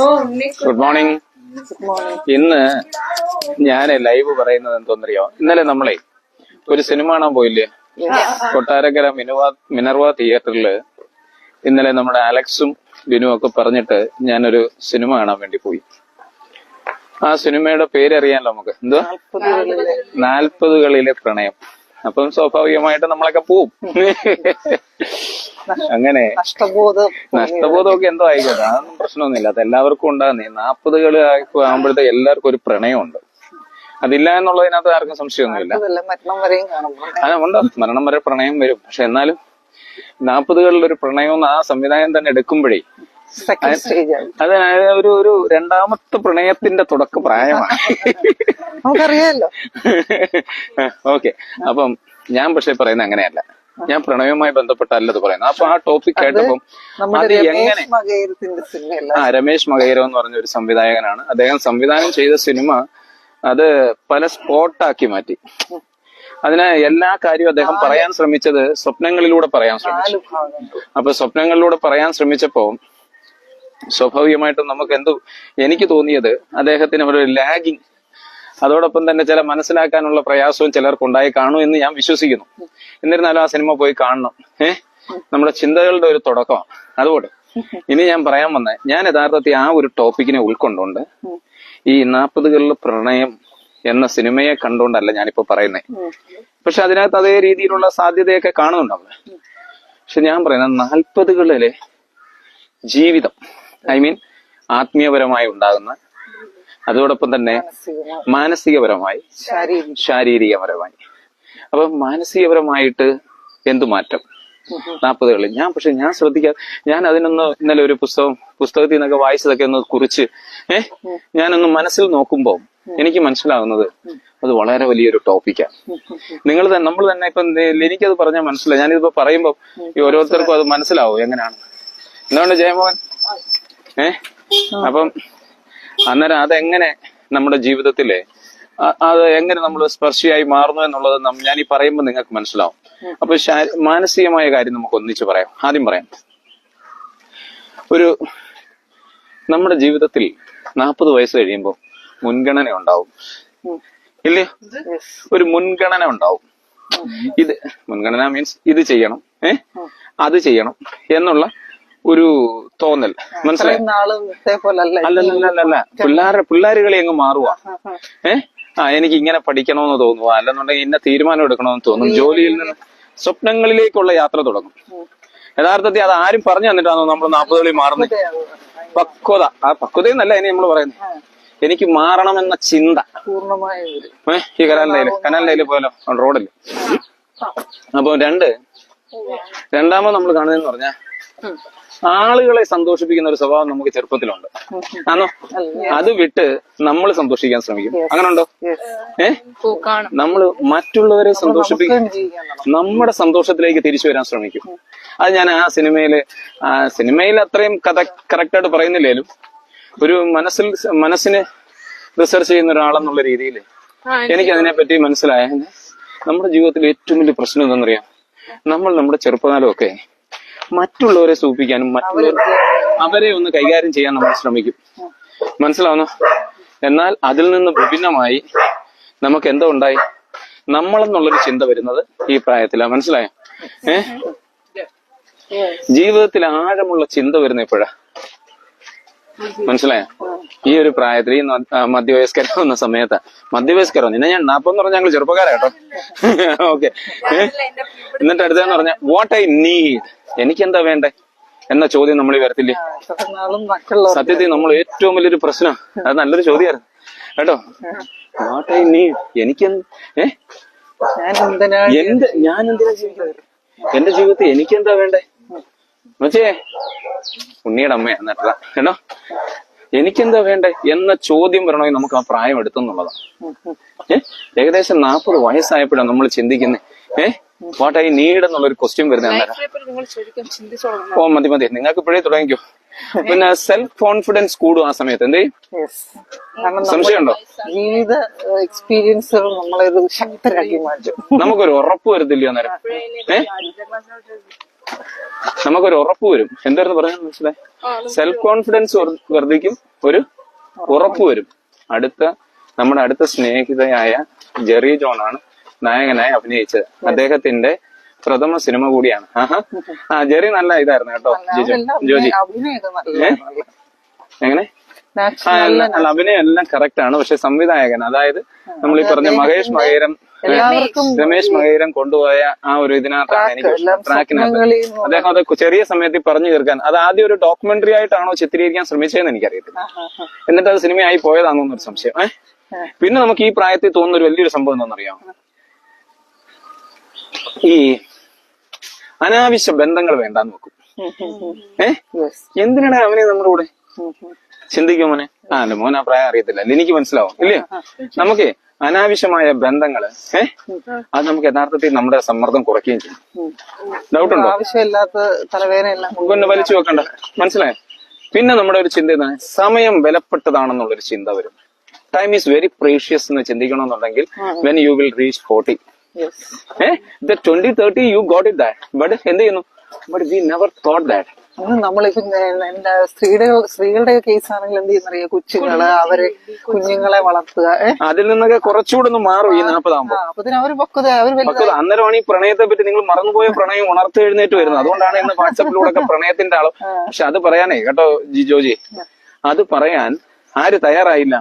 Good morning. ഇന്ന് ഞാൻ live പറയുന്നത് എന്തോന്നറിയോ, ഇന്നലെ നമ്മളെ ഒരു സിനിമ കാണാൻ പോയില്ലേ കൊട്ടാരക്കര മിനർവ തിയേറ്ററില്. ഇന്നലെ നമ്മുടെ അലക്സും ബിനുവും ഒക്കെ പറഞ്ഞിട്ട് ഞാനൊരു സിനിമ കാണാൻ വേണ്ടി പോയി. ആ സിനിമയുടെ പേരറിയാലോ നമുക്ക്, എന്തുവാ, 40കളിലെ പ്രണയം. അപ്പം സ്വാഭാവികമായിട്ട് നമ്മളൊക്കെ പോവും. അങ്ങനെ നഷ്ടബോധമൊക്കെ എന്തോ ആയിക്കോട്ടെ, അതൊന്നും പ്രശ്നമൊന്നുമില്ല. അത് എല്ലാവർക്കും ഉണ്ടാകുന്നേ. 40കൾ ആകുമ്പോഴത്തെ എല്ലാവർക്കും ഒരു പ്രണയമുണ്ട്. അതില്ല എന്നുള്ളതിനകത്ത് ആർക്കും സംശയമൊന്നുമില്ല. അതെ, ഉണ്ട്, മരണം വരെ പ്രണയം വരും. പക്ഷെ എന്നാലും 40കളിലൊരു പ്രണയം ആ സംവിധാനം തന്നെ എടുക്കുമ്പോഴേ അത് ഒരു രണ്ടാമത്തെ പ്രണയത്തിന്റെ തുടക്ക പ്രായമാണ്. നമുക്കറിയാലോ. ഓക്കെ, അപ്പം ഞാൻ പക്ഷെ പറയുന്നത് അങ്ങനെയല്ല. ഞാൻ പ്രണയവുമായി ബന്ധപ്പെട്ടല്ലത് പറയുന്നത്. അപ്പൊ ആ ടോപ്പിക് കേട്ടപ്പം അത് എങ്ങനെ, രമേശ് മകൈരവ് എന്ന് പറഞ്ഞ ഒരു സംവിധായകനാണ്. അദ്ദേഹം സംവിധാനം ചെയ്ത സിനിമ അത് പല സ്പോട്ടാക്കി മാറ്റി. അതിന് എല്ലാ കാര്യവും അദ്ദേഹം പറയാൻ ശ്രമിച്ചത് സ്വപ്നങ്ങളിലൂടെ പറയാൻ ശ്രമിച്ചു. അപ്പൊ സ്വപ്നങ്ങളിലൂടെ പറയാൻ ശ്രമിച്ചപ്പോ സ്വാഭാവികമായിട്ടും നമുക്ക് എനിക്ക് തോന്നിയത് അദ്ദേഹത്തിന് ഒരു ലാഗിങ്, അതോടൊപ്പം തന്നെ ചില മനസ്സിലാക്കാനുള്ള പ്രയാസവും ചിലർക്കുണ്ടായി കാണും എന്ന് ഞാൻ വിശ്വസിക്കുന്നു. എന്നിരുന്നാലും ആ സിനിമ പോയി കാണണം. നമ്മുടെ ചിന്തകളുടെ ഒരു തുടക്കമാണ്. അതുകൊണ്ട് ഇനി ഞാൻ പറയാൻ വന്ന, ഞാൻ യഥാർത്ഥത്തിൽ ആ ഒരു ടോപ്പിക്കിനെ ഉൾക്കൊണ്ടുകൊണ്ട് ഈ 40കളിലെ പ്രണയം എന്ന സിനിമയെ കണ്ടുകൊണ്ടല്ല ഞാനിപ്പോ പറയുന്നത്. പക്ഷെ അതിനകത്ത് അതേ രീതിയിലുള്ള സാധ്യതയൊക്കെ കാണുന്നുണ്ട് നമ്മള്. പക്ഷെ ഞാൻ പറയുന്നത് 40കളിലെ ജീവിതം, ഐ മീൻ ആത്മീയപരമായി ഉണ്ടാകുന്ന, അതോടൊപ്പം തന്നെ മാനസികപരമായി, ശാരീരികപരമായി. അപ്പൊ മാനസികപരമായിട്ട് എന്തു മാറ്റം 40കളിൽ. ഞാൻ ശ്രദ്ധിക്കാം, ഞാൻ അതിനൊന്ന് ഇന്നലെ ഒരു പുസ്തകത്തിൽ നിന്നൊക്കെ വായിച്ചതൊക്കെ ഒന്ന് കുറിച്ച് ഞാനൊന്ന് മനസ്സിൽ നോക്കുമ്പോൾ എനിക്ക് മനസ്സിലാവുന്നത് അത് വളരെ വലിയൊരു ടോപ്പിക്കാണ്. നമ്മൾ തന്നെ ഇപ്പൊ എനിക്കത് പറഞ്ഞാൽ മനസ്സിലാവും. ഞാനിതിപ്പോ പറയുമ്പോൾ ഈ ഓരോരുത്തർക്കും അത് മനസ്സിലാവും എങ്ങനെയാണ്. എന്തുകൊണ്ട് ജയമോഹൻ അപ്പം അന്നേരം അതെങ്ങനെ നമ്മുടെ ജീവിതത്തിലെ അത് എങ്ങനെ നമ്മൾ സ്പർശിയായി മാറുന്നു എന്നുള്ളത് ഞാൻ ഈ പറയുമ്പോൾ നിങ്ങൾക്ക് മനസ്സിലാവും. അപ്പൊ മാനസികമായ കാര്യം നമുക്ക് ഒന്നിച്ച് പറയാം. ആദ്യം പറയാം, നമ്മുടെ ജീവിതത്തിൽ 40 വയസ്സ് കഴിയുമ്പോൾ മുൻഗണന ഉണ്ടാവും, ഇല്ലേ? ഒരു മുൻഗണന ഉണ്ടാവും. മുൻഗണന മീൻസ് ഇത് ചെയ്യണം, അത് ചെയ്യണം എന്നുള്ള ഒരു തോന്നൽ. മനസ്സിലായി? അല്ലല്ല, പിള്ളേരുകളെ അങ്ങ് മാറുക. എനിക്ക് ഇങ്ങനെ പഠിക്കണമെന്ന് തോന്നുക, അല്ലെന്നുണ്ടെങ്കിൽ ഇന്ന തീരുമാനം എടുക്കണമെന്ന് തോന്നും. ജോലിയിൽ നിന്ന് സ്വപ്നങ്ങളിലേക്കുള്ള യാത്ര തുടങ്ങും. യഥാർത്ഥത്തിൽ അത് ആരും പറഞ്ഞു തന്നിട്ടാണോ നമ്മൾ 40കളിൽ മാറുന്നത്? പക്വത. ആ പക്വതയെന്നല്ല ഇനി നമ്മൾ പറയുന്നത്. എനിക്ക് മാറണമെന്ന ചിന്ത ഈ കനാലിന്റെ പോലോ റോഡില്. അപ്പൊ രണ്ടാമത് നമ്മൾ കാണുന്നതെന്ന് പറഞ്ഞാൽ ആളുകളെ സന്തോഷിപ്പിക്കുന്ന ഒരു സ്വഭാവം നമുക്ക് ചെറുപ്പത്തിലുണ്ട്. ആണോ? അത് വിട്ട് നമ്മൾ സന്തോഷിക്കാൻ ശ്രമിക്കും. അങ്ങനെ ഉണ്ടോ? നമ്മള് മറ്റുള്ളവരെ സന്തോഷിപ്പിക്കും, നമ്മുടെ സന്തോഷത്തിലേക്ക് തിരിച്ചു വരാൻ ശ്രമിക്കും. അത് ഞാൻ ആ സിനിമയിൽ അത്രയും കഥ കറക്റ്റായിട്ട് പറയുന്നില്ലേലും ഒരു മനസ്സിനെ റിസർച്ച് ചെയ്യുന്ന ഒരാളെന്നുള്ള രീതിയിൽ എനിക്ക് അതിനെപ്പറ്റി മനസ്സിലായ നമ്മുടെ ജീവിതത്തിൽ ഏറ്റവും വലിയ പ്രശ്നം എന്താണെന്നറിയാം, നമ്മൾ നമ്മുടെ ചെറുപ്പകാലമൊക്കെ മറ്റുള്ളവരെ സൂചിപ്പിക്കാനും അവരെ ഒന്ന് കൈകാര്യം ചെയ്യാൻ നമ്മൾ ശ്രമിക്കും. മനസ്സിലാവുന്നു? എന്നാൽ അതിൽ നിന്ന് വിഭിന്നമായി നമുക്ക് എന്തോ ഉണ്ടായി, നമ്മളെന്നുള്ളൊരു ചിന്ത വരുന്നത് ഈ പ്രായത്തിലാണ്. മനസ്സിലായോ? ജീവിതത്തിൽ ആഴമുള്ള ചിന്ത വരുന്ന എപ്പോഴാ? മനസ്സിലായോ? ഈ ഒരു പ്രായത്തിൽ, ഈ മധ്യവയസ്കരാവുന്ന സമയത്താ. മധ്യവയസ്കരോ നിന്നെ ഞാൻ 40 പറഞ്ഞ ഞങ്ങൾ ചെറുപ്പക്കാരാ കേട്ടോ. ഓക്കെ. എന്നിട്ട് അടുത്തെന്ന് പറഞ്ഞ വാട്ട് ഐ നീഡ്, എനിക്കെന്താ വേണ്ടേ എന്ന ചോദ്യം നമ്മൾ വരത്തില്ലേ? സത്യത്തിൽ നമ്മൾ ഏറ്റവും വലിയൊരു പ്രശ്നം അത് നല്ലൊരു ചോദ്യമായിരുന്നു കേട്ടോ. വാട്ട് ഐ നീഡ്, ഞാൻ എന്തിനാ ജീവിക്കുന്നത്, എന്റെ ജീവിതത്തിൽ എനിക്കെന്താ വേണ്ടേ? മച്ചേ ഉണ്ണിയുടെ അമ്മ എന്നിട്ടാ കേട്ടോ, എനിക്കെന്താ വേണ്ടേ എന്ന ചോദ്യം വരണമെങ്കിൽ നമുക്ക് ആ പ്രായം എടുത്തെന്നുള്ളതാണ്. ഏകദേശം 40 വയസ്സായപ്പോഴാണ് നമ്മൾ ചിന്തിക്കുന്നത് വാട്ട് ഐ നീഡ് എന്നുള്ളൊരു ക്വസ്റ്റ്യൻ വരുന്നത്. ഓ മതി, നിങ്ങൾക്ക് ഇപ്പോഴേ തുടങ്ങിക്കോ. പിന്നെ സെൽഫ് കോൺഫിഡൻസ് കൂടും ആ സമയത്ത്. എന്ത് സംശയമുണ്ടോ? ജീവിത എക്സ്പീരിയൻസുകൾ നമ്മളെ ശക്തരാക്കി മാറ്റും. നമുക്കൊരു ഉറപ്പ് വരത്തില്ല അന്നേരം. നമുക്കൊരു ഉറപ്പ് വരും. എന്തായിരുന്നു പറയാൻ മനസ്സിലായി? സെൽഫ് കോൺഫിഡൻസ് വർദ്ധിക്കും, ഒരു ഉറപ്പ് വരും. നമ്മുടെ അടുത്ത സ്നേഹിതയായ ജെറി ജോൺ ആണ് നായകനായി അഭിനയിച്ചത്. അദ്ദേഹത്തിന്റെ പ്രഥമ സിനിമ കൂടിയാണ്. ജെറി നല്ല ഇതായിരുന്നു കേട്ടോ ജോജി. എങ്ങനെ അഭിനയം എല്ലാം കറക്റ്റ് ആണ്. പക്ഷെ സംവിധായകൻ, അതായത് നമ്മൾ ഈ പറഞ്ഞ രമേശ് മഹേരം കൊണ്ടുപോയ ആ ഒരു ഇതിനകത്താണ് എനിക്ക് ട്രാക്കിനകത്ത് അദ്ദേഹം അത് ചെറിയ സമയത്ത് പറഞ്ഞു തീർക്കാൻ, അത് ആദ്യം ഒരു ഡോക്യുമെന്ററി ആയിട്ടാണോ ചിത്രീകരിക്കാൻ ശ്രമിച്ചതെന്ന് എനിക്കറിയത്തില്ല. എന്നിട്ട് അത് സിനിമയായി പോയതാണെന്നൊരു സംശയം. പിന്നെ നമുക്ക് ഈ പ്രായത്തിൽ തോന്നുന്ന ഒരു വലിയൊരു സംഭവം എന്താണെന്നറിയാമോ? ഈ അനാവശ്യ ബന്ധങ്ങൾ വേണ്ടാന്ന് വെക്കും. എന്തിനാണ് അവനെ നമ്മുടെ കൂടെ? ചിന്തിക്കും മോനെ. അല്ല മോൻ ആ പ്രായം അറിയത്തില്ല, എനിക്ക് മനസ്സിലാവും ഇല്ലേ? നമുക്ക് അനാവശ്യമായ ബന്ധങ്ങള് അത് നമുക്ക് യഥാർത്ഥത്തിൽ നമ്മുടെ സമ്മർദ്ദം കുറയ്ക്കുകയും ചെയ്യും. ഡൗട്ടുണ്ടോ? ആവശ്യമില്ലാത്ത തലവേദന പിന്നെ വലിച്ചു വെക്കണ്ട. മനസ്സിലായോ? പിന്നെ നമ്മുടെ ഒരു ചിന്ത എന്താണ്? സമയം വിലപ്പെട്ടതാണെന്നുള്ളൊരു ചിന്ത വരും. ടൈം ഈസ് വെരി പ്രീഷ്യസ് എന്ന് ചിന്തിക്കണമെന്നുണ്ടെങ്കിൽ when you will reach 40, 20-30 you got it that, but എന്ത് ചെയ്യുന്നു? But we never thought that. നമ്മളിപ്പോ സ്ത്രീകളുടെ കേസ് ആണെങ്കിൽ എന്ത് ചെയ്യുന്നറിയാ? കുഞ്ഞുങ്ങളെ വളർത്തുക, അതിൽ നിന്നൊക്കെ കുറച്ചുകൂടെ ഒന്ന് മാറും ഈ 40 ആകുമ്പോ. അന്നേരമാണ് ഈ പ്രണയത്തെ പറ്റി നിങ്ങൾ മറന്നുപോയ പ്രണയം ഉണർത്തെഴുന്നേറ്റ് വരുന്നത്. അതുകൊണ്ടാണ് ഇന്ന് വാട്സപ്പിലൂടെ ഒക്കെ പ്രണയത്തിന്റെ ആളോ. പക്ഷെ അത് പറയാനേ കേട്ടോ ജോജി, അത് പറയാൻ ആര് തയ്യാറായില്ല?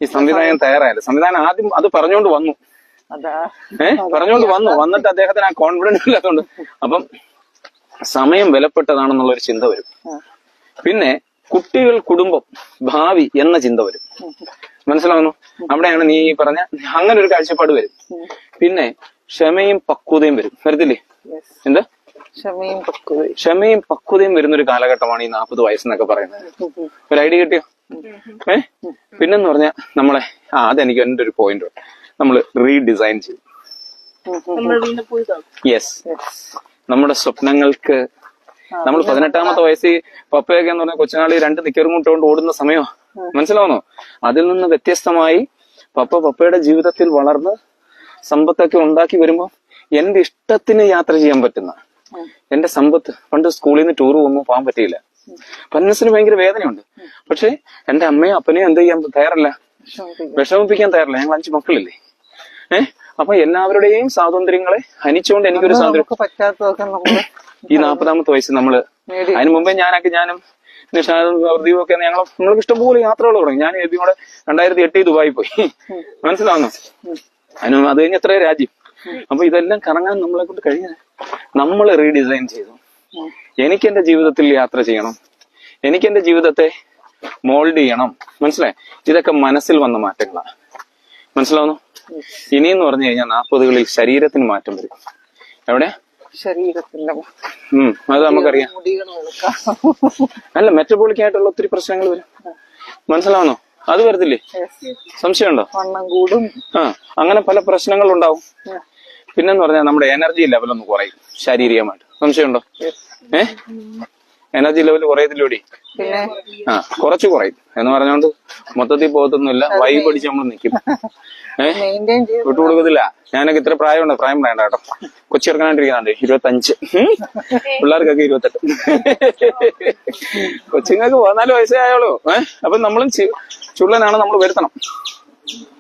ഈ സംവിധായകൻ തയ്യാറായില്ല. സംവിധാനം ആദ്യം അത് പറഞ്ഞുകൊണ്ട് വന്നു. വന്നിട്ട് അദ്ദേഹത്തിന് ആ കോൺഫിഡൻസ് ഇല്ലാത്തതുകൊണ്ട് അപ്പം സമയം വിലപ്പെട്ടതാണെന്നുള്ള ഒരു ചിന്ത വരും. പിന്നെ കുട്ടികൾ, കുടുംബം, ഭാവി എന്ന ചിന്ത വരും. മനസ്സിലാവുന്നു? അവിടെയാണ് നീ പറഞ്ഞ അങ്ങനെ ഒരു കാഴ്ചപ്പാട് വരും. പിന്നെ ക്ഷമയും പക്വതയും വരും. വരത്തില്ലേ? എന്താ? ക്ഷമയും പക്വതയും വരുന്നൊരു കാലഘട്ടമാണ് ഈ 40 വയസ്സെന്നൊക്കെ പറയുന്നത്. ഒരു ഐഡിയ കിട്ടിയോ? പിന്നെന്ന് പറഞ്ഞാൽ നമ്മളെ അതെനിക്ക് എന്റെ ഒരു പോയിന്റ് നമ്മൾ റീഡിസൈൻ ചെയ്യും. യെസ്, നമ്മുടെ സ്വപ്നങ്ങൾക്ക് നമ്മൾ 18-ാമത്തെ വയസ്സിൽ പപ്പയൊക്കെ എന്ന് പറഞ്ഞാൽ കൊച്ചുനാളി 2 നിക്കറും കൊണ്ട് ഓടുന്ന സമയമോ. മനസ്സിലാവുന്നോ? അതിൽ നിന്ന് വ്യത്യസ്തമായി പപ്പയുടെ ജീവിതത്തിൽ വളർന്ന് സമ്പത്തൊക്കെ ഉണ്ടാക്കി വരുമ്പോ എന്റെ ഇഷ്ടത്തിന് യാത്ര ചെയ്യാൻ പറ്റുന്ന എന്റെ സമ്പത്ത്. പണ്ട് സ്കൂളിൽ നിന്ന് ടൂർ പോകുമ്പോൾ പോകാൻ പറ്റിയില്ല. മനസ്സിന് ഭയങ്കര വേദനയുണ്ട്. പക്ഷെ എന്റെ അമ്മയും അപ്പനെയും എന്ത് ചെയ്യാൻ തയ്യാറല്ല, വിഷമിപ്പിക്കാൻ തയ്യാറല്ല. ഞങ്ങൾ 5 മക്കളില്ലേ. അപ്പൊ എല്ലാവരുടെയും സ്വാതന്ത്ര്യങ്ങളെ ഹനിച്ചുകൊണ്ട് എനിക്കൊരു സ്വാതന്ത്ര്യം. ഈ 40-ാമത്തെ വയസ്സ് നമ്മള് അതിന് മുമ്പേ ഞാനും നിഷാദും പ്രദീപും ഒക്കെ നമ്മൾക്ക് ഇഷ്ടംപോലെ യാത്രകൾ തുടങ്ങി. ഞാൻ കൂടെ 2008 ദുബായി പോയി. മനസ്സിലാവുന്നു? അത് കഴിഞ്ഞ് എത്ര രാജ്യം. അപ്പൊ ഇതെല്ലാം കറങ്ങാൻ നമ്മളെ കൊണ്ട് കഴിഞ്ഞ നമ്മൾ റീഡിസൈൻ ചെയ്തു. എനിക്ക് എന്റെ ജീവിതത്തിൽ യാത്ര ചെയ്യണം, എനിക്ക് എന്റെ ജീവിതത്തെ മോൾഡ് ചെയ്യണം. മനസ്സിലായി? ഇതൊക്കെ മനസ്സിൽ വന്ന മാറ്റങ്ങളാണ്. മനസ്സിലാവുന്നു? ഇനിയെന്ന് പറഞ്ഞു കഴിഞ്ഞാൽ 40കളിൽ ശരീരത്തിന് മാറ്റം വരും. എവിടെ? ശരീരത്തിന്റെ. അത് നമുക്കറിയാം. അല്ല, മെറ്റബോളിക് ആയിട്ടുള്ള ഒത്തിരി പ്രശ്നങ്ങൾ വരും. മനസ്സിലാവുന്നോ? അത് വരത്തില്ലേ? സംശയമുണ്ടോ? വണ്ണം കൂടും. അങ്ങനെ പല പ്രശ്നങ്ങളുണ്ടാവും. പിന്നെന്ന് പറഞ്ഞാൽ നമ്മുടെ എനർജി ലെവൽ ഒന്ന് കുറയും ശാരീരികമായിട്ട്. സംശയമുണ്ടോ? എനർജി ലെവൽ കുറയത്തില്ലൂടി. കുറച്ച് കുറയും എന്ന് പറഞ്ഞോണ്ട് മൊത്തത്തിൽ പോകത്തൊന്നുമില്ല. വൈബ് അടിച്ച് നമ്മൾ നിൽക്കും. വിട്ടുകൊടുക്കത്തില്ല. ഞാനൊക്കെ ഇത്ര പ്രായമുണ്ട്. പ്രായം വേണ്ട കേട്ടോ. കൊച്ചി ഇറങ്ങാണ്ടിരിക്കുന്നുണ്ട്. 25. പിള്ളേർക്കൊക്കെ 28. കൊച്ചുങ്ങൾക്ക് 14 വയസ്സേ ആയോളൂ. അപ്പൊ നമ്മളും ചുള്ളനാണ് നമ്മൾ വരുത്തണം.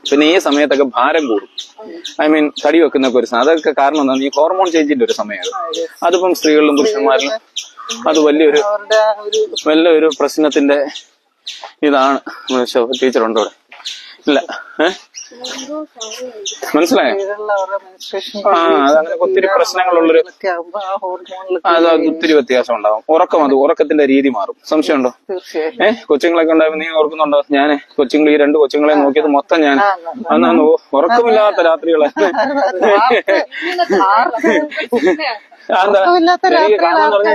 പിന്നെ ഈ സമയത്തൊക്കെ ഭാരം കൂടും. തടി വെക്കുന്നൊക്കെ ഒരു സാധനം. അതൊക്കെ കാരണം എന്താണ്? ഈ ഹോർമോൺ ചേഞ്ചിന്റെ ഒരു സമയമാണ്. അതിപ്പം സ്ത്രീകളിലും പുരുഷന്മാരിലും അത് വലിയൊരു പ്രശ്നത്തിന്റെ ഇതാണ്. ടീച്ചറുണ്ടോ ഇവിടെ? ഇല്ല. മനസ്സിലായോ? അതങ്ങനെ ഒത്തിരി പ്രശ്നങ്ങളുള്ളൊരു അത് ഒത്തിരി വ്യത്യാസം ഉണ്ടാവും. ഉറക്കത്തിന്റെ രീതി മാറും. സംശയമുണ്ടോ? കൊച്ചുങ്ങളൊക്കെ ഉണ്ടാവും. നീ ഓർക്കുന്നുണ്ടോ? ഞാൻ ഈ 2 കൊച്ചുങ്ങളെ നോക്കിയത് മൊത്തം ഞാൻ അന്ന് ഉറക്കമില്ലാത്ത രാത്രികളെ.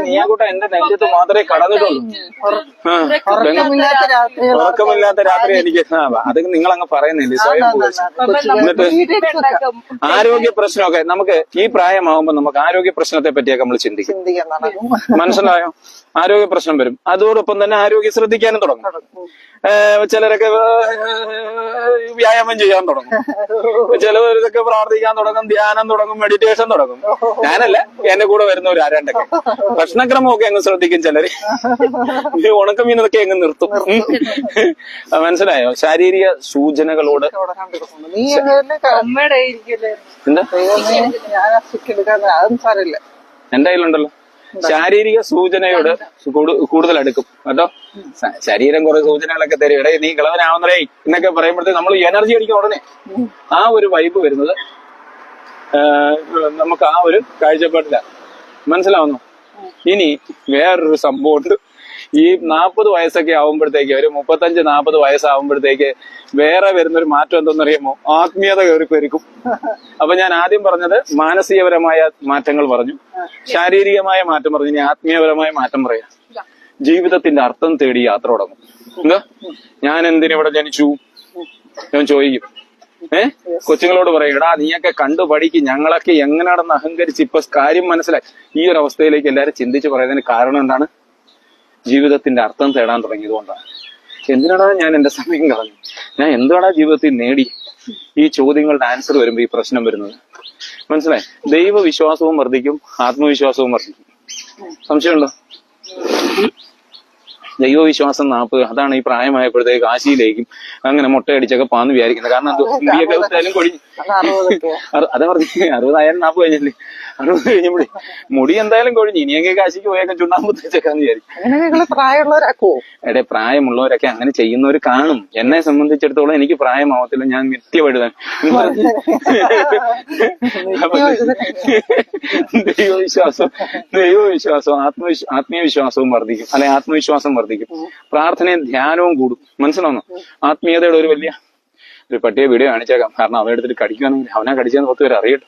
നീയാകൂട്ട എന്റെ നെഞ്ചത്ത് മാത്രമേ കടന്നിട്ടുള്ളൂ. ഉറക്കമില്ലാത്ത രാത്രി എനിക്ക്. അതൊക്കെ നിങ്ങളങ്ങ് പറയുന്നില്ലേ സ്വയം. എന്നിട്ട് ആരോഗ്യ പ്രശ്നമൊക്കെ നമുക്ക് ഈ പ്രായമാകുമ്പോ നമുക്ക് ആരോഗ്യ പ്രശ്നത്തെ പറ്റിയൊക്കെ നമ്മൾ ചിന്തിക്കും. മനസ്സിലായോ? ആരോഗ്യ പ്രശ്നം വരും. അതോടൊപ്പം തന്നെ ആരോഗ്യം ശ്രദ്ധിക്കാനും തുടങ്ങും. ചിലരൊക്കെ വ്യായാമം ചെയ്യാൻ തുടങ്ങും. ചിലവരൊക്കെ പ്രാർത്ഥിക്കാൻ തുടങ്ങും, ധ്യാനം തുടങ്ങും, മെഡിറ്റേഷൻ തുടങ്ങും. ഞാനല്ല, എന്റെ കൂടെ വരുന്നവർ ആരാണ്ടൊക്കെ ഭക്ഷണക്രമമൊക്കെ അങ്ങ് ശ്രദ്ധിക്കും ചിലര്. ഈ ഉണക്കമീനൊക്കെ അങ്ങ് നിർത്തും. മനസ്സിലായോ? ശാരീരിക സൂചനകളോട് നീ എന്താ അതും സാരമില്ല. എന്റെ കയ്യിലുണ്ടല്ലോ. ശാരീരിക സൂചനയോട് കൂടുതൽ അടുക്കും കേട്ടോ. ശരീരം കുറെ സൂചനകളൊക്കെ തരും. ഇടേ നീ കിളവനാവുന്നതേ എന്നൊക്കെ പറയുമ്പോഴത്തേക്ക് നമ്മൾ എനർജി അടിക്കും ഉടനെ. ആ ഒരു വൈബ് വരുന്നത് നമുക്ക് ആ ഒരു കാഴ്ചപ്പാടില്ല. മനസ്സിലാവുന്നു? ഇനി വേറൊരു സംഭവമുണ്ട്. ഈ 40 വയസ്സൊക്കെ ആവുമ്പോഴത്തേക്ക്, ഒരു 35-40 വയസ്സാവുമ്പോഴത്തേക്ക് വേറെ വരുന്നൊരു മാറ്റം എന്തെന്നറിയാമോ? ആത്മീയത കയറി പെരുക്കും. അപ്പൊ ഞാൻ ആദ്യം പറഞ്ഞത് മാനസികപരമായ മാറ്റങ്ങൾ പറഞ്ഞു, ശാരീരികമായ മാറ്റം പറഞ്ഞു. ഇനി ആത്മീയപരമായ മാറ്റം പറയാം. ജീവിതത്തിന്റെ അർത്ഥം തേടി യാത്ര തുടങ്ങും. എന്താ ഞാൻ എന്തിനിവിടെ ജനിച്ചു ഞാൻ ചോദിക്കും. കൊച്ചുങ്ങളോട് പറയും, എടാ നീയൊക്കെ കണ്ടു പഠിക്കും, ഞങ്ങളൊക്കെ എങ്ങനെയാണെന്ന് അഹങ്കരിച്ച് ഇപ്പൊ കാര്യം മനസ്സിലായി. ഈ ഒരു അവസ്ഥയിലേക്ക് എല്ലാവരും ചിന്തിച്ച് പറയുന്നതിന് കാരണം എന്താണ്? ജീവിതത്തിന്റെ അർത്ഥം തേടാൻ തുടങ്ങിയതുകൊണ്ടാണ്. എന്തിനാടാ ഞാൻ എന്റെ സമയം കളഞ്ഞു, ഞാൻ എന്താടാ ജീവിതത്തിൽ നേടി? ഈ ചോദ്യങ്ങളുടെ ആൻസർ വരുമ്പോ ഈ പ്രശ്നം വരുന്നത്. മനസ്സിലായി? ദൈവവിശ്വാസവും വർദ്ധിക്കും, ആത്മവിശ്വാസവും വർദ്ധിക്കും. സംശയമുണ്ടോ? ദൈവവിശ്വാസം 40, അതാണ് ഈ പ്രായമായപ്പോഴത്തേക്ക് കാശിയിലേക്കും അങ്ങനെ മുട്ടയടിച്ചൊക്കെ പാന്ന് വിചാരിക്കുന്നത്. കാരണം മുടിയൊക്കെ വിട്ടാലും കൊഴിഞ്ഞു. അതാ പറഞ്ഞു 60 40 കഴിഞ്ഞല്ലേ. 60 കഴിഞ്ഞപ്പോഴേ മുടി എന്തായാലും കൊഴിഞ്ഞു. ഇനിയൊക്കെ കാശിക്ക് പോയൊക്കെ ചുണ്ണാമ്പ് തേച്ചേക്കാന്ന് വിചാരിക്കും. എടെ പ്രായമുള്ളവരൊക്കെ അങ്ങനെ ചെയ്യുന്നവർ കാണും. എന്നെ സംബന്ധിച്ചിടത്തോളം എനിക്ക് പ്രായമാവത്തില്ല, ഞാൻ നിത്യവഴുതാൻ. ദൈവവിശ്വാസവും ആത്മീയവിശ്വാസവും വർദ്ധിക്കും, അല്ലെ ആത്മവിശ്വാസം വർദ്ധിക്കും. പ്രാർത്ഥനയും ധ്യാനവും കൂടും. മനസ്സിലാവുന്നു? ആത്മീയതയുടെ ഒരു വലിയ ഒരു പട്ടിയെ വീഡിയോ കാണിച്ചേക്കാം. കാരണം അവ എടുത്തിട്ട് കടിക്കുകയാണെങ്കിൽ അവനാ കടിച്ചെന്ന് 10 പേര് അറിയട്ടെ.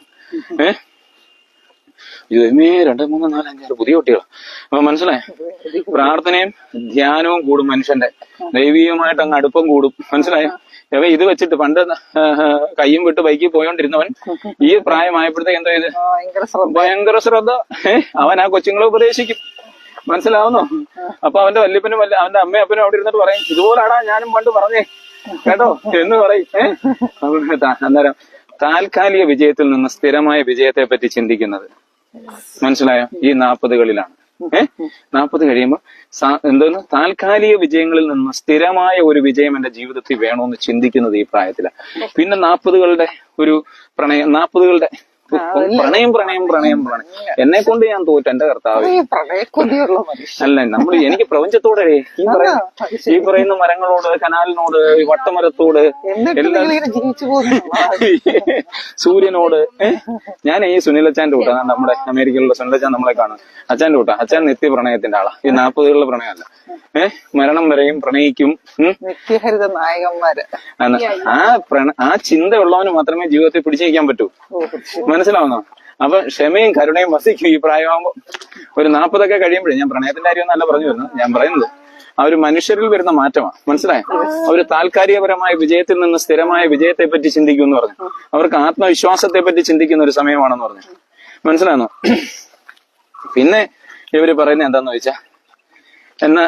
ഇത് 2 3 4 5 6 പുതിയ കുട്ടികൾ. അപ്പൊ മനസ്സിലായി? പ്രാർത്ഥനയും ധ്യാനവും കൂടും. മനുഷ്യന്റെ ദൈവീയമായിട്ട് അങ്ങ് അടുപ്പം കൂടും. മനസ്സിലായോ? അവ ഇത് വെച്ചിട്ട് പണ്ട് കയ്യും വിട്ട് ബൈക്കിൽ പോയോണ്ടിരുന്നവൻ ഈ പ്രായമായപ്പോഴത്തേക്ക് എന്താ ചെയ്ത്? ഭയങ്കര ശ്രദ്ധ. അവൻ ആ കൊച്ചുങ്ങളെ ഉപദേശിക്കും. മനസ്സിലാവുന്നോ? അപ്പൊ അവന്റെ വല്യപ്പനും അവന്റെ അമ്മയും അപ്പനും അവിടെ ഇരുന്നിട്ട് പറയും, ഇതുപോലാടാ ഞാനും പണ്ട് പറഞ്ഞേ കേട്ടോ എന്ന് പറയും. അന്നേരം താൽക്കാലിക വിജയത്തിൽ നിന്ന് സ്ഥിരമായ വിജയത്തെ പറ്റി ചിന്തിക്കുന്നത് മനസ്സിലായോ? ഈ 40കളിലാണ്. 40 കഴിയുമ്പോ എന്തോന്ന് താൽക്കാലിക വിജയങ്ങളിൽ നിന്ന് സ്ഥിരമായ ഒരു വിജയം എന്റെ ജീവിതത്തിൽ വേണമെന്ന് ചിന്തിക്കുന്നത് ഈ പ്രായത്തിലാണ്. പിന്നെ 40കളുടെ ഒരു പ്രണയം, 40കളുടെ പ്രണയം എന്നെ കൊണ്ട് ഞാൻ തോറ്റ എന്റെ കർത്താവ്. അല്ല എനിക്ക് പ്രപഞ്ചത്തോടെ ഈ പറയുന്ന മരങ്ങളോട്, കനാലിനോട്, വട്ടമരത്തോട്, സൂര്യനോട്. ഞാൻ ഈ സുനിലച്ചാന്റെ കൂട്ടാ, നമ്മുടെ അമേരിക്കയിലുള്ള സുനിലച്ചാൻ നമ്മളെ കാണും. അച്ഛന്റെ കൂട്ടാ. അച്ഛൻ നിത്യപ്രണയത്തിന്റെ ആളാ. ഈ 40കളുടെ പ്രണയമല്ല. മരണം വരെയും പ്രണയിക്കും. നിത്യഹരിത നായകന്മാര്. ആ ചിന്ത ഉള്ളവന് മാത്രമേ ജീവിതത്തിൽ പിടിച്ചു നിൽക്കാൻ പറ്റൂ. മനസ്സിലാവുന്നോ? അപ്പൊ ക്ഷമയും കരുണയും വസിക്കും ഈ പ്രായമാകുമ്പോ. ഒരു 40 കഴിയുമ്പോഴേ, ഞാൻ പ്രണയത്തിന്റെ കാര്യമൊന്നല്ല പറഞ്ഞു വരുന്നത്, ഞാൻ പറയുന്നത് ആ ഒരു മനുഷ്യരിൽ വരുന്ന മാറ്റമാണ്. മനസ്സിലായോ? അവര് താൽക്കാലികപരമായ വിജയത്തിൽ നിന്ന് സ്ഥിരമായ വിജയത്തെ പറ്റി ചിന്തിക്കും എന്ന് പറഞ്ഞു. അവർക്ക് ആത്മവിശ്വാസത്തെ പറ്റി ചിന്തിക്കുന്ന ഒരു സമയമാണെന്ന് പറഞ്ഞു. മനസ്സിലാണോ? പിന്നെ ഇവര് പറയുന്നത് എന്താന്ന് ചോദിച്ചാ, എന്നാ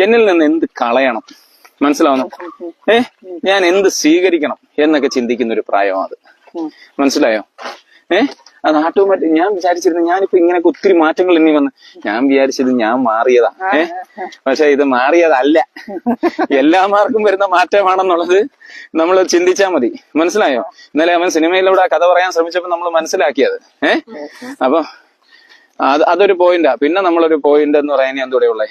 എന്നിൽ നിന്ന് എന്ത് കളയണം, മനസ്സിലാവുന്നു? ഞാൻ എന്ത് സ്വീകരിക്കണം എന്നൊക്കെ ചിന്തിക്കുന്ന ഒരു പ്രായമാണ് അത്. മനസ്സിലായോ? അത് ഓട്ടോമാറ്റിക്. ഞാൻ വിചാരിച്ചിരുന്നു ഞാനിപ്പോ ഇങ്ങനെയൊക്കെ ഒത്തിരി മാറ്റങ്ങൾ ഇനി വന്ന് ഞാൻ വിചാരിച്ചത് ഞാൻ മാറിയതാ. പക്ഷെ ഇത് മാറിയതല്ല, എല്ലാമാർക്കും വരുന്ന മാറ്റമാണെന്നുള്ളത് നമ്മൾ ചിന്തിച്ചാൽ മതി. മനസ്സിലായോ? ഇന്നലെ അവൻ സിനിമയിലൂടെ കഥ പറയാൻ ശ്രമിച്ചപ്പോ നമ്മൾ മനസ്സിലാക്കിയത്. അപ്പൊ അതൊരു പോയിന്റാ. പിന്നെ നമ്മളൊരു പോയിന്റ് എന്ന് പറയാൻ എന്തൂടെ ഉള്ളേ,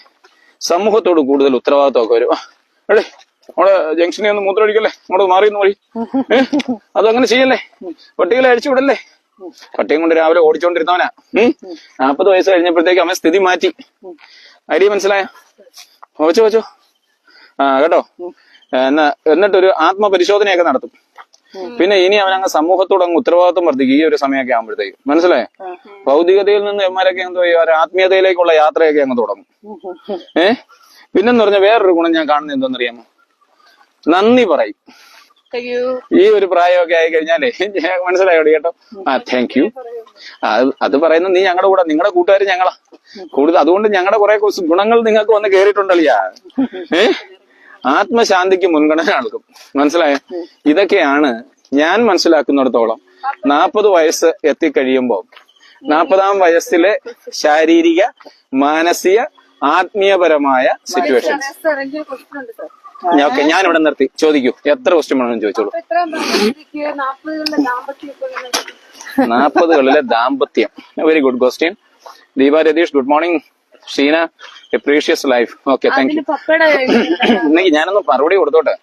സമൂഹത്തോട് കൂടുതൽ ഉത്തരവാദിത്വമൊക്കെ വരും. എടേ നമ്മുടെ ജംഗ്ഷനിൽ ഒന്ന് മൂത്രമൊഴിക്കല്ലേ, അങ്ങോട്ട് മാറിയെന്ന് വഴി, അതങ്ങനെ ചെയ്യല്ലേ, പട്ടികളെ അഴിച്ചു വിടല്ലേ. പട്ടിയും കൊണ്ട് രാവിലെ ഓടിച്ചോണ്ടിരുന്നവനാ. 40 വയസ്സ് കഴിഞ്ഞപ്പോഴത്തേക്ക് അവൻ സ്ഥിതി മാറ്റി. ഐഡിയ മനസ്സിലായ? വെച്ചോ കേട്ടോ. എന്നിട്ടൊരു ആത്മപരിശോധനയൊക്കെ നടത്തും. പിന്നെ ഇനി അവനങ്ങ് സമൂഹത്തോട് അങ്ങ് ഉത്തരവാദിത്വം വർദ്ധിക്കും ഈ ഒരു സമയമൊക്കെ ആകുമ്പോഴത്തേക്ക്. മനസ്സിലായോ? ഭൗതികതയിൽ നിന്ന് എമ്മാരൊക്കെ എന്തോ ഒരു ആത്മീയതയിലേക്കുള്ള യാത്രയൊക്കെ അങ്ങ് തുടങ്ങും. പിന്നെന്ന് പറഞ്ഞാൽ വേറൊരു ഗുണം ഞാൻ കാണുന്നത് എന്താണെന്നറിയാമോ? നന്ദി പറയും. ഈ ഒരു പ്രായമൊക്കെ ആയി കഴിഞ്ഞാലേ, മനസ്സിലായോ കേട്ടോ? Thank you. അത് പറയുന്നത് നീ ഞങ്ങളുടെ കൂടെ, നിങ്ങളുടെ കൂട്ടുകാർ ഞങ്ങളാ കൂടുതൽ. അതുകൊണ്ട് ഞങ്ങളുടെ കുറെ ഗുണങ്ങൾ നിങ്ങൾക്ക് വന്ന് കേറിയിട്ടുണ്ടല്ലോ. ആത്മശാന്തിക്ക് മുൻഗണന നൽകും. മനസ്സിലായോ? ഇതൊക്കെയാണ് ഞാൻ മനസ്സിലാക്കുന്നിടത്തോളം 40 വയസ്സ് എത്തിക്കഴിയുമ്പോ 40-ാം വയസ്സിലെ ശാരീരിക, മാനസിക, ആത്മീയപരമായ സിറ്റുവേഷൻ. ഓക്കെ, ഞാൻ ഇവിടെ നിർത്തി. ചോദിക്കൂ, എത്ര ക്വസ്റ്റ്യൻ വേണമെന്ന് ചോദിച്ചോളൂ. 40കളിലെ ദാമ്പത്യം. Very good question. Deepa Ratheesh, good morning. Sheena, a precious life. Okay, thank you. ഇന്നെങ്കിൽ ഞാനൊന്ന് മറുപടി കൊടുത്തോട്ടെ.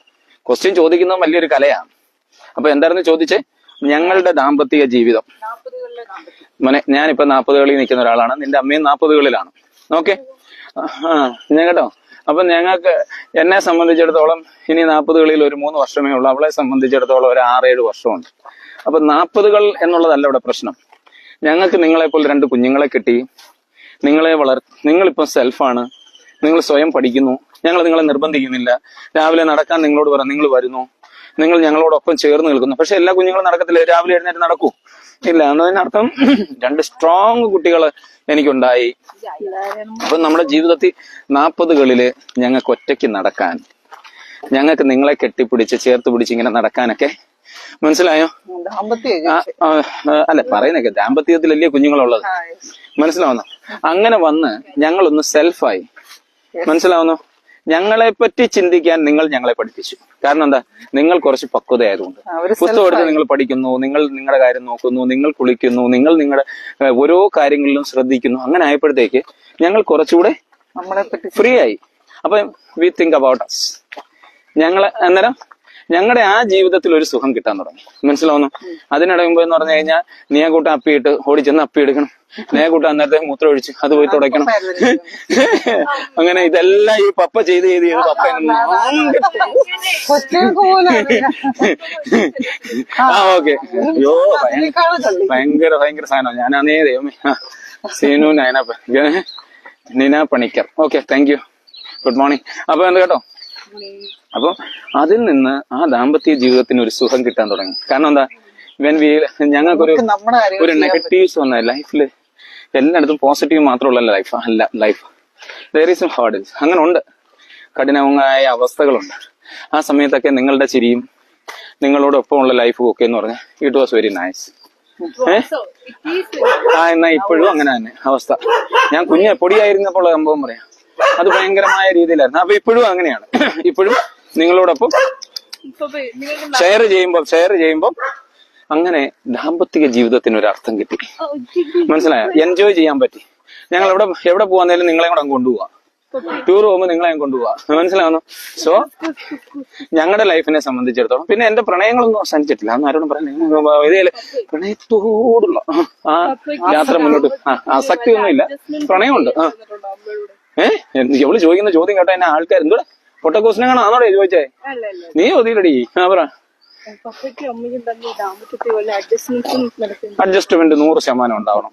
ക്വസ്റ്റ്യൻ ചോദിക്കുന്നത് വലിയൊരു കലയാണ്. അപ്പൊ എന്തായിരുന്നു ചോദിച്ചേ? ഞങ്ങളുടെ ദാമ്പത്തിക ജീവിതം. മോനെ, ഞാനിപ്പോ 40കളിൽ നിൽക്കുന്ന ഒരാളാണ്. നിന്റെ അമ്മയും 40കളിലാണ്. ഓക്കെ, ഞാൻ കേട്ടോ. അപ്പൊ ഞങ്ങൾക്ക്, എന്നെ സംബന്ധിച്ചിടത്തോളം ഇനി 40കളിൽ ഒരു 3 വർഷമേ ഉള്ളൂ. അവളെ സംബന്ധിച്ചിടത്തോളം ഒരു 6-7 വർഷമുണ്ട്. അപ്പൊ 40കൾ എന്നുള്ളതല്ല ഇവിടെ പ്രശ്നം. ഞങ്ങൾക്ക് നിങ്ങളെപ്പോലെ 2 കുഞ്ഞുങ്ങളെ കിട്ടി. നിങ്ങളിപ്പം സെൽഫാണ്. നിങ്ങൾ സ്വയം പഠിക്കുന്നു. ഞങ്ങൾ നിങ്ങളെ നിർബന്ധിക്കുന്നില്ല. രാവിലെ നടക്കാൻ നിങ്ങളോട് പറ, നിങ്ങൾ വരുന്നു. നിങ്ങൾ ഞങ്ങളോടൊപ്പം ചേർന്ന് നിൽക്കുന്നു. പക്ഷെ എല്ലാ കുഞ്ഞുങ്ങളും നടക്കത്തില്ല. രാവിലെ എഴുന്നേറ്റ് നടക്കൂ? ഇല്ല. എന്നതിനർത്ഥം 2 സ്ട്രോങ് കുട്ടികൾ എനിക്കുണ്ടായി. അപ്പൊ നമ്മുടെ ജീവിതത്തിൽ 40കളില് ഞങ്ങൾക്ക് ഒറ്റയ്ക്ക് നടക്കാൻ, ഞങ്ങൾക്ക് നിങ്ങളെ കെട്ടിപ്പിടിച്ച് ചേർത്ത് പിടിച്ച് ഇങ്ങനെ നടക്കാനൊക്കെ, മനസ്സിലായോ? അല്ല പറയുന്നൊക്കെ, ദാമ്പത്യത്തിലല്ലേ കുഞ്ഞുങ്ങളുള്ളത്. മനസ്സിലാവുന്നു? അങ്ങനെ വന്ന് ഞങ്ങളൊന്ന് സെൽഫായി. മനസ്സിലാവുന്നു? ഞങ്ങളെ പറ്റി ചിന്തിക്കാൻ നിങ്ങൾ ഞങ്ങളെ പഠിപ്പിച്ചു. കാരണം എന്താ? നിങ്ങൾ കുറച്ച് പക്വതയായതുകൊണ്ട്. പുസ്തകം എടുത്ത് നിങ്ങൾ പഠിക്കുന്നു, നിങ്ങൾ നിങ്ങളുടെ കാര്യം നോക്കുന്നു, നിങ്ങൾ കുളിക്കുന്നു, നിങ്ങൾ നിങ്ങളുടെ ഓരോ കാര്യങ്ങളിലും ശ്രദ്ധിക്കുന്നു. അങ്ങനെ ആയപ്പോഴത്തേക്ക് ഞങ്ങൾ കുറച്ചുകൂടെ ഫ്രീ ആയി. അപ്പൊ വി തിങ്ക് അബൌട്ട് അസ്. അന്നേരം ഞങ്ങളുടെ ആ ജീവിതത്തിൽ ഒരു സുഖം കിട്ടാൻ തുടങ്ങി. മനസ്സിലാവുന്നു? അതിനിടയുമ്പോ എന്ന് പറഞ്ഞു കഴിഞ്ഞാൽ നീയാക്കൂട്ടം അപ്പിയിട്ട് ഓടിച്ചെന്ന് അപ്പി എടുക്കണം. നീയാക്കൂട്ടം അന്നേരത്തെ മൂത്രം ഒഴിച്ച് അത് പോയി തുടയ്ക്കണം. അങ്ങനെ ഇതെല്ലാം ഈ പപ്പ ചെയ്ത് പപ്പ ഓക്കെ. അയ്യോ, ഭയങ്കര സാധനം. ഞാനേ ദൈവമേ. Seenu Nina Panicker. Okay, thank you. Good morning. അപ്പൊ എന്താ കേട്ടോ, അപ്പൊ അതിൽ നിന്ന് ആ ദാമ്പത്യ ജീവിതത്തിന് ഒരു സുഖം കിട്ടാൻ തുടങ്ങി. കാരണം എന്താ? ഞങ്ങൾക്കൊരു നെഗറ്റീവ്സ് വന്ന ലൈഫില് എല്ലായിടത്തും പോസിറ്റീവ് മാത്രമുള്ള ലൈഫ് ദർ ഈസ് ഹാർഡിൽസ്. അങ്ങനെ ഉണ്ട്, കഠിനമായ അവസ്ഥകളുണ്ട്. ആ സമയത്തൊക്കെ നിങ്ങളുടെ ചിരിയും നിങ്ങളോടൊപ്പം ഉള്ള ലൈഫും ഒക്കെ എന്ന് പറഞ്ഞാൽ ഇറ്റ് വാസ് വെരി നൈസ്. എന്നാ ഇപ്പോഴും അങ്ങനെ തന്നെ അവസ്ഥ. ഞാൻ പൊടിയായിരുന്നപ്പോൾ സംഭവം പറയാം, അത് ഭയങ്കരമായ രീതിയിലായിരുന്നു. അപ്പൊ ഇപ്പോഴും അങ്ങനെയാണ്. ഇപ്പോഴും നിങ്ങളോടൊപ്പം ഷെയർ ചെയ്യുമ്പോൾ അങ്ങനെ ദാമ്പത്തിക ജീവിതത്തിന് ഒരു അർത്ഥം കിട്ടി. മനസ്സിലായോ? എൻജോയ് ചെയ്യാൻ പറ്റി. ഞങ്ങൾ എവിടെ പോവാന്നേലും നിങ്ങളെ കൂടെ കൊണ്ടുപോവാ. ടൂർ പോകുമ്പോൾ നിങ്ങളെ കൊണ്ടുപോവാ. മനസ്സിലാവുന്നു? സോ ഞങ്ങളുടെ ലൈഫിനെ സംബന്ധിച്ചിടത്തോളം പിന്നെ എന്റെ പ്രണയങ്ങളൊന്നും അവസാനിച്ചിട്ടില്ല. അന്ന് ആരോടും പറയാൻ ഇതേ പ്രണയത്തോടുള്ള ആ യാത്ര മുന്നോട്ട് ആസക്തിയൊന്നുമില്ല. പ്രണയമുണ്ട്. എവള് ചോദിക്കുന്ന ചോദ്യം കേട്ടോ എന്നെ ആൾക്കാർ എന്തുകൂടെ പൊട്ടക്കോസിനെ കാണാം ആണോടെ ചോദിച്ചേ? നീ ചോദിയില്ലടി. പറ. അഡ്ജസ്റ്റ്മെന്റ് 100% ഉണ്ടാവണം.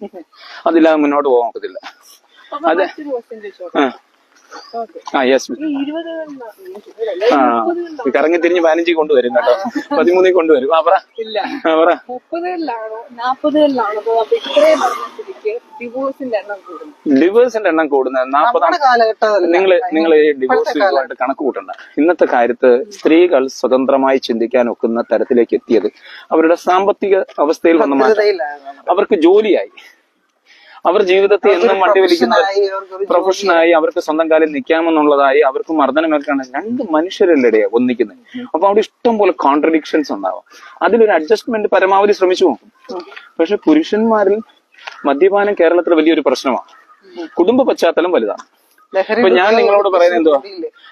അതില്ലാതെ മുന്നോട്ട് പോകാൻ ഒക്കത്തില്ല. അതെ. യെസ്. കറങ്ങി തിരിഞ്ഞ് 15 കൊണ്ടുവരും കേട്ടോ, 13 കൊണ്ടുവരും. പറ. ഡിവോഴ്സിന്റെ എണ്ണം കൂടുന്നത് 40-ാം കാലഘട്ടത്തിൽ. നിങ്ങൾ ഈ ഡിവോഴ്സുമായിട്ട് കണക്ക് കൂട്ടണ്ട. ഇന്നത്തെ കാര്യത്ത് സ്ത്രീകൾ സ്വതന്ത്രമായി ചിന്തിക്കാൻ ഒക്കുന്ന തരത്തിലേക്ക് എത്തിയത് അവരുടെ സാമ്പത്തിക അവസ്ഥയിൽ വന്ന മാറ്റം. അവർക്ക് ജോലിയായി, അവർ ജീവിതത്തെ എന്നും വണ്ടി വലിക്കുന്ന പ്രൊഫഷനായി, അവർക്ക് സ്വന്തം കാലിൽ നിൽക്കാമെന്നുള്ളതായി, അവർക്ക് മർദ്ദനമേൽക്കാണ്. 2 മനുഷ്യരല്ലേ ഒന്നിക്കുന്നത്. അപ്പൊ അവിടെ ഇഷ്ടം പോലെ കോൺട്രഡിക്ഷൻസ് ഉണ്ടാവാം. അതിലൊരു അഡ്ജസ്റ്റ്മെന്റ് പരമാവധി ശ്രമിച്ചു നോക്കും. പക്ഷെ പുരുഷന്മാരിൽ മദ്യപാനം കേരളത്തിൽ വലിയൊരു പ്രശ്നമാണ്. കുടുംബ പശ്ചാത്തലം വലുതാണ്. ഇപ്പൊ ഞാൻ നിങ്ങളോട് പറയുന്നത് എന്തുവാ,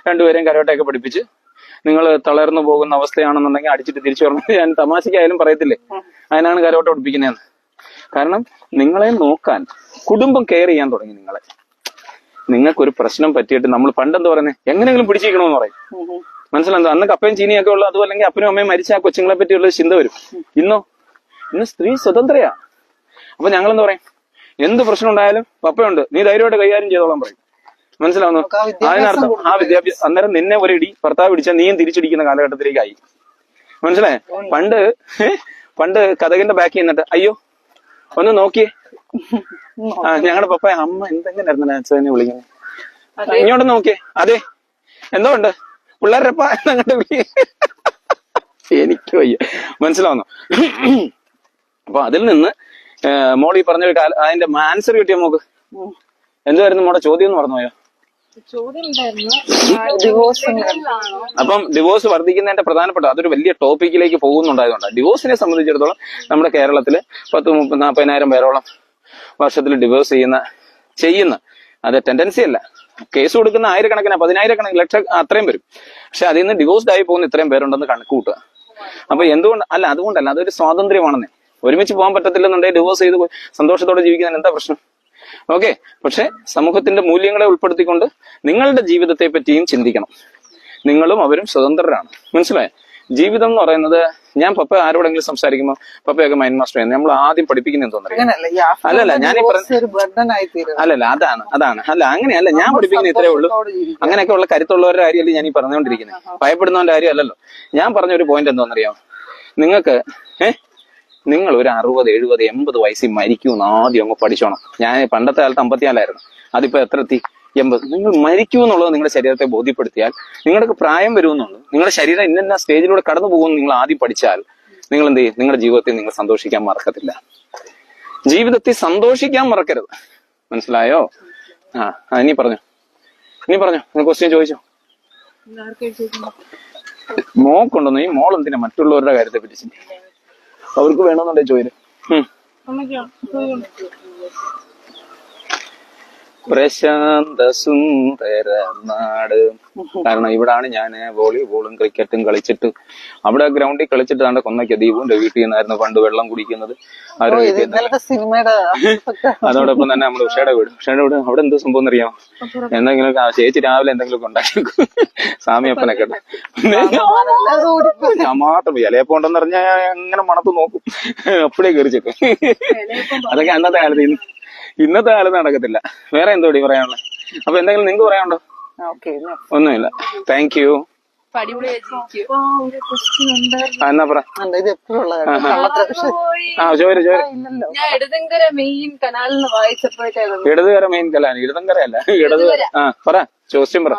2 പേരെയും കരോട്ടയൊക്കെ പഠിപ്പിച്ച് നിങ്ങൾ തളർന്നു പോകുന്ന അവസ്ഥയാണെന്നുണ്ടെങ്കിൽ അടിച്ചിട്ട് തിരിച്ചു പറഞ്ഞത് ഞാൻ തമാശക്കായാലും പറയത്തില്ലേ, അതിനാണ് കരോട്ട പഠിപ്പിക്കുന്നതെന്ന്. കാരണം നിങ്ങളെ നോക്കാൻ, കുടുംബം കെയർ ചെയ്യാൻ തുടങ്ങി. നിങ്ങൾക്കൊരു പ്രശ്നം പറ്റിയിട്ട് നമ്മൾ പണ്ടെന്ത് പറയുന്നത്, എങ്ങനെയെങ്കിലും പിടിച്ചിരിക്കണമെന്ന് പറയും. മനസ്സിലാകുന്നത്? അന്ന് കപ്പയും ചീനിയൊക്കെ ഉള്ള, അതും അല്ലെങ്കിൽ അപ്പനും അമ്മയും മരിച്ച ആ കൊച്ചുങ്ങളെ പറ്റിയുള്ള ചിന്ത വരും. ഇന്ന് സ്ത്രീ സ്വതന്ത്രയാ. അപ്പൊ ഞങ്ങളെന്ത് പറയും, എന്ത് പ്രശ്നം ഉണ്ടായാലും പപ്പയുണ്ട്, നീ ധൈര്യമായിട്ട് കൈകാര്യം ചെയ്തോളാൻ പറയും. മനസ്സിലാവുന്നു? അതിനർത്ഥം ആ വിദ്യാഭ്യാസം. അന്നേരം നിന്നെ ഒരിടി ഭർത്താവ് പിടിച്ചാൽ നീയും തിരിച്ചടിക്കുന്ന കാലഘട്ടത്തിലേക്കായി. മനസ്സിലായേ? പണ്ട് കഥകിന്റെ ബാക്കി നിന്നിട്ട് അയ്യോ ഒന്ന് നോക്കിയേ, ഞങ്ങളുടെ പപ്പ അമ്മ എന്തെങ്കിലും അച്ഛനെ വിളിക്കുന്നത്, ഇങ്ങോട്ട് നോക്കിയേ, അതെ എന്തോ ഉണ്ട് പിള്ളേരപ്പ എന്നങ്ങോട്ട് എനിക്ക് വയ്യ. മനസ്സിലാവുന്നു? അപ്പൊ അതിൽ നിന്ന് മോളി പറഞ്ഞൊരു അതിന്റെ ആൻസർ കിട്ടിയ നോക്ക്. എന്തുവായിരുന്നു മോടെ ചോദ്യം എന്ന് പറഞ്ഞോയോ? അപ്പം ഡിവോഴ്സ് വർദ്ധിക്കുന്നതിന്റെ പ്രധാനപ്പെട്ട അതൊരു വലിയ ടോപ്പിക്കിലേക്ക് പോകുന്നുണ്ടായതുകൊണ്ടാണ്. ഡിവോഴ്സിനെ സംബന്ധിച്ചിടത്തോളം നമ്മുടെ കേരളത്തില് 40,000 പേരോളം വർഷത്തിൽ ഡിവോഴ്സ് ചെയ്യുന്ന അത് ടെൻഡൻസി അല്ല. കേസ് കൊടുക്കുന്ന ആയിരക്കണക്കിന് 10,000 ലക്ഷം അത്രയും വരും. പക്ഷെ അതിൽ നിന്ന് ഡിവോഴ്സ്ഡ് ആയി പോകുന്ന ഇത്രയും പേരുണ്ടെന്ന് കണക്ക് കൂട്ടുക. അപ്പൊ എന്തുകൊണ്ട് അല്ല, അതുകൊണ്ടല്ല, അതൊരു സ്വാതന്ത്ര്യമാണെന്നേ. ഒരുമിച്ച് പോകാൻ പറ്റത്തില്ലെന്നുണ്ടെങ്കിൽ ഡിവോഴ്സ് ചെയ്ത് സന്തോഷത്തോടെ ജീവിക്കുന്നതിന് എന്താ പ്രശ്നം? ഓക്കെ. പക്ഷെ സമൂഹത്തിന്റെ മൂല്യങ്ങളെ ഉൾപ്പെടുത്തിക്കൊണ്ട് നിങ്ങളുടെ ജീവിതത്തെ പറ്റിയും ചിന്തിക്കണം. നിങ്ങളും അവരും സ്വതന്ത്രരാണ്. മനസ്സിലായോ? ജീവിതം എന്ന് പറയുന്നത്, ഞാൻ പപ്പ ആരോടെങ്കിലും സംസാരിക്കുമ്പോൾ പപ്പയൊക്കെ മൈൻഡ് മാസ്റ്റർ ചെയ്യുന്നത് നമ്മൾ ആദ്യം പഠിപ്പിക്കുന്ന എന്തോന്നറിയാം? അല്ലല്ല ഞാൻ അല്ലല്ല അതാണ് അല്ല അങ്ങനെയല്ല ഞാൻ പഠിപ്പിക്കുന്ന ഇത്രേ ഉള്ളൂ. അങ്ങനെയൊക്കെ ഉള്ള കരുത്തുള്ളവരുടെ കാര്യമല്ലേ ഞാൻ ഈ പറഞ്ഞുകൊണ്ടിരിക്കുന്നത്, ഭയപ്പെടുന്നവന്റെ കാര്യം അല്ലല്ലോ. ഞാൻ പറഞ്ഞ ഒരു പോയിന്റ് എന്തോന്നറിയാം? നിങ്ങൾക്ക് നിങ്ങൾ ഒരു 60, 70, 80 വയസ്സിൽ മരിക്കൂന്ന് ആദ്യം അങ്ങ് പഠിച്ചോണം. ഞാൻ പണ്ടത്തെ കാലത്ത് 54 അതിപ്പോ എത്ര എത്തി? 80. നിങ്ങൾ മരിക്കൂ എന്നുള്ളത് നിങ്ങളുടെ ശരീരത്തെ ബോധ്യപ്പെടുത്തിയാൽ നിങ്ങൾക്ക് പ്രായം വരുമെന്നുള്ളൂ. നിങ്ങളുടെ ശരീരം ഇന്ന സ്റ്റേജിലൂടെ കടന്നു പോകുമെന്ന് നിങ്ങൾ ആദ്യം പഠിച്ചാൽ നിങ്ങൾ എന്ത് ചെയ്യും? നിങ്ങളുടെ ജീവിതത്തിൽ നിങ്ങൾ സന്തോഷിക്കാൻ മറക്കത്തില്ല. ജീവിതത്തിൽ സന്തോഷിക്കാൻ മറക്കരുത്. മനസ്സിലായോ? ഇനി പറഞ്ഞു ക്വസ്റ്റ്യൻ ചോദിച്ചോ. മോക്കുണ്ടെന്ന് ഈ മോൾ എന്തിനാ മറ്റുള്ളവരുടെ കാര്യത്തെ പറ്റി ചിന്തിക്കുന്നത്? അവർക്ക് വേണമെന്നുണ്ടെ ചോദിച്ചു. പ്രശാന്ത സുന്ദര നാട്. കാരണം ഇവിടാണ് ഞാൻ വോളിബോളും ക്രിക്കറ്റും കളിച്ചിട്ട് അവിടെ ഗ്രൗണ്ടിൽ കളിച്ചിട്ട് താണ്ട കൊന്നയ്ക്ക ദീപുവിന്റെ വീട്ടിൽ നിന്നായിരുന്നു പണ്ട് വെള്ളം കുടിക്കുന്നത്. അതോടൊപ്പം തന്നെ നമ്മൾ ഉഷയുടെ വീട് അവിടെ എന്തോ സംഭവം എന്നറിയാമോ? എന്തെങ്കിലും ചേച്ചി രാവിലെ എന്തെങ്കിലുമൊക്കെ ഉണ്ടാക്കി സാമിയപ്പനൊക്കെ മാത്രം ഇലയപ്പം ഉണ്ടെന്ന് പറഞ്ഞാൽ എങ്ങനെ മണത്ത് നോക്കും, അപ്പഴേ കയറി ചെക്കും. അതൊക്കെ ഇന്നത്തെ കാലത്ത് നടക്കത്തില്ല. വേറെ എന്തോടി പറയാനുള്ളത്? അപ്പൊ എന്തെങ്കിലും നിങ്ങൾക്ക് പറയാനുണ്ടോ? ഒന്നുമില്ല. Thank you. എന്നാ പറ. ചോര് ഞാൻ ഇടതങ്കര മെയിൻ കനാലിന് വായിച്ചപ്പോഴേക്കും ഇടതുകര മെയിൻ കനാല് ഇടതങ്കര അല്ല പറ. ചോദ്യം പറ.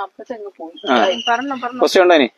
ക്വസ്റ്റ്യൻ ഉണ്ടോ ഇനി?